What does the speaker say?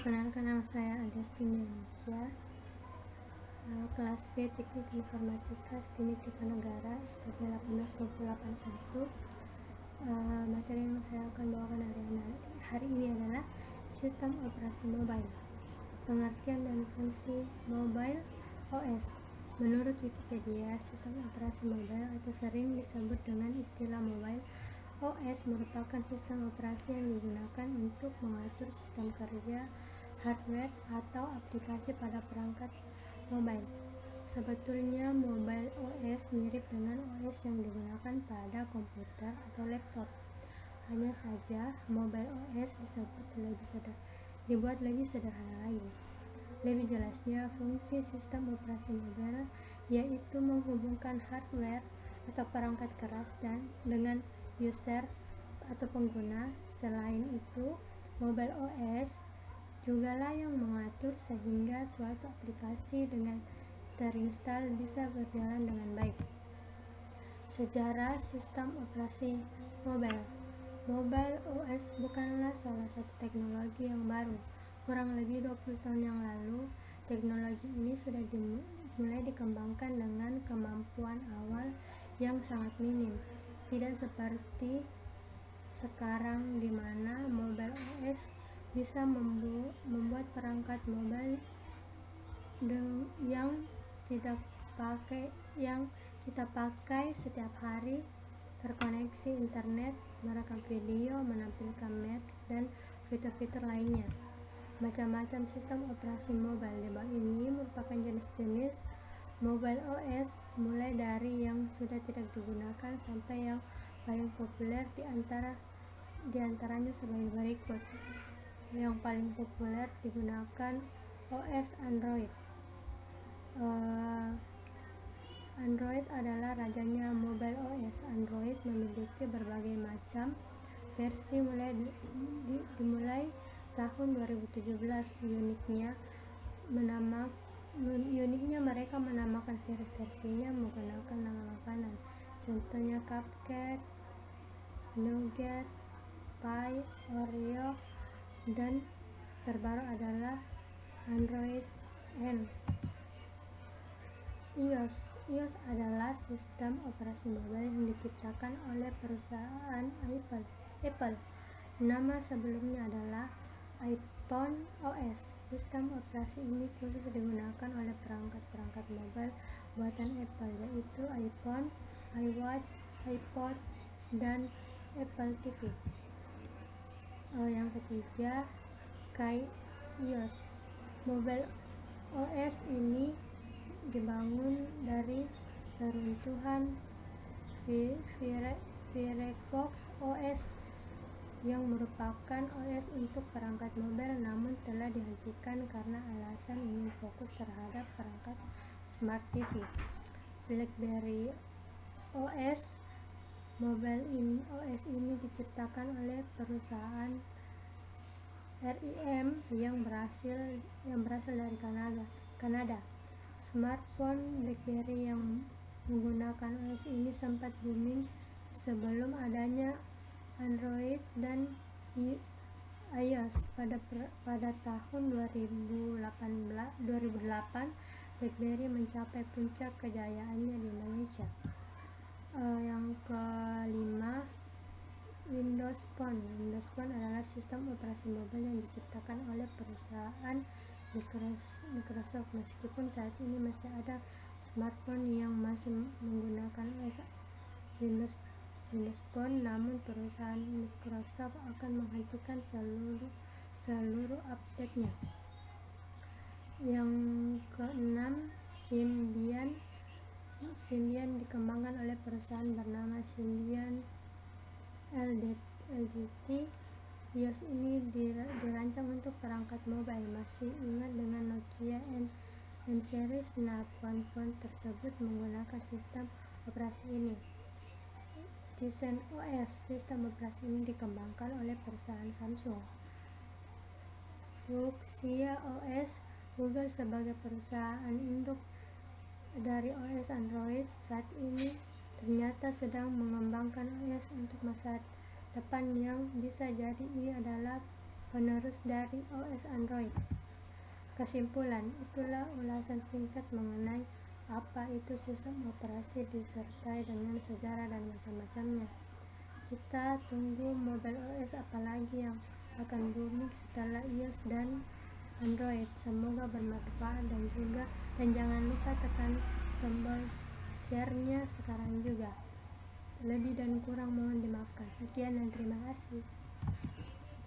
Perkenalkan, nama saya Adesti Indonesia, kelas B Teknik Informatika STIMIK Diponegara STB 18281. Materi yang saya akan bawakan hari ini adalah sistem operasi mobile, pengertian dan fungsi mobile OS. Menurut Wikipedia, sistem operasi mobile atau sering disebut dengan istilah mobile OS merupakan sistem operasi yang digunakan untuk mengatur sistem kerja, hardware, atau aplikasi pada perangkat mobile. Sebetulnya mobile OS mirip dengan OS yang digunakan pada komputer atau laptop. Hanya saja mobile OS dibuat lebih sederhana lagi. Lebih jelasnya, fungsi sistem operasi mobile yaitu menghubungkan hardware atau perangkat keras dengan user atau pengguna. Selain itu, mobile OS jugalah yang mengatur sehingga suatu aplikasi dengan terinstal bisa berjalan dengan baik. Sejarah sistem operasi mobile. Mobile OS bukanlah salah satu teknologi yang baru. Kurang lebih 20 tahun yang lalu, teknologi ini sudah mulai dikembangkan dengan kemampuan awal yang sangat minim. Tidak seperti sekarang di mana mobile OS bisa membuat perangkat mobile yang kita pakai setiap hari terkoneksi internet, merekam video, menampilkan maps, dan fitur-fitur lainnya. Macam-macam sistem operasi mobile di bawah ini merupakan jenis-jenis mobile OS, mulai dari yang sudah tidak digunakan sampai yang paling populer di antaranya sebagai berikut. Yang paling populer digunakan OS Android. Android adalah rajanya mobile OS. Android memiliki berbagai macam versi dimulai tahun 2017. Uniknya mereka menamakan versinya menggunakan nama makanan. Contohnya Cupcake, Nougat, Pie, Oreo, dan terbaru adalah Android N. iOS adalah sistem operasi mobile yang diciptakan oleh perusahaan Apple. Nama sebelumnya adalah iPhone OS. Sistem operasi ini khusus digunakan oleh perangkat-perangkat mobile buatan Apple, yaitu iPhone, iWatch, iPod, dan Apple TV. Yang ketiga, iOS. Mobile OS ini dibangun dari reruntuhan Firefox OS yang merupakan OS untuk perangkat mobile, namun telah dihentikan karena alasan ingin fokus terhadap perangkat Smart TV. BlackBerry OS. Mobile OS ini diciptakan oleh perusahaan RIM yang berasal dari Kanada. Smartphone BlackBerry yang menggunakan OS ini sempat booming sebelum adanya Android dan iOS. Pada tahun 2008, BlackBerry mencapai puncak kejayaannya di Indonesia. Yang kelima, Windows Phone. Windows Phone adalah sistem operasi mobile yang diciptakan oleh perusahaan Microsoft. Meskipun saat ini masih ada smartphone yang masih menggunakan OS Windows Phone, namun perusahaan Microsoft akan menghentikan seluruh update-nya. Yang keenam, Symbian dikembangkan oleh perusahaan bernama Symbian Ltd. iOS ini dirancang untuk perangkat mobile. Masih ingat dengan Nokia N-Series? Phone tersebut menggunakan sistem operasi ini. Tizen OS. Sistem operasi ini dikembangkan oleh perusahaan Samsung. Fuchsia OS. Google sebagai perusahaan induk dari OS Android saat ini ternyata sedang mengembangkan OS untuk masa depan yang bisa jadi ini adalah penerus dari OS Android. Kesimpulan, itulah ulasan singkat mengenai apa itu sistem operasi disertai dengan sejarah dan macam-macamnya. Kita tunggu mobile OS apalagi yang akan booming setelah iOS dan Android. Semoga bermanfaat dan jangan lupa tekan tombol share-nya sekarang juga. Lebih dan kurang mohon dimaafkan. Sekian dan terima kasih.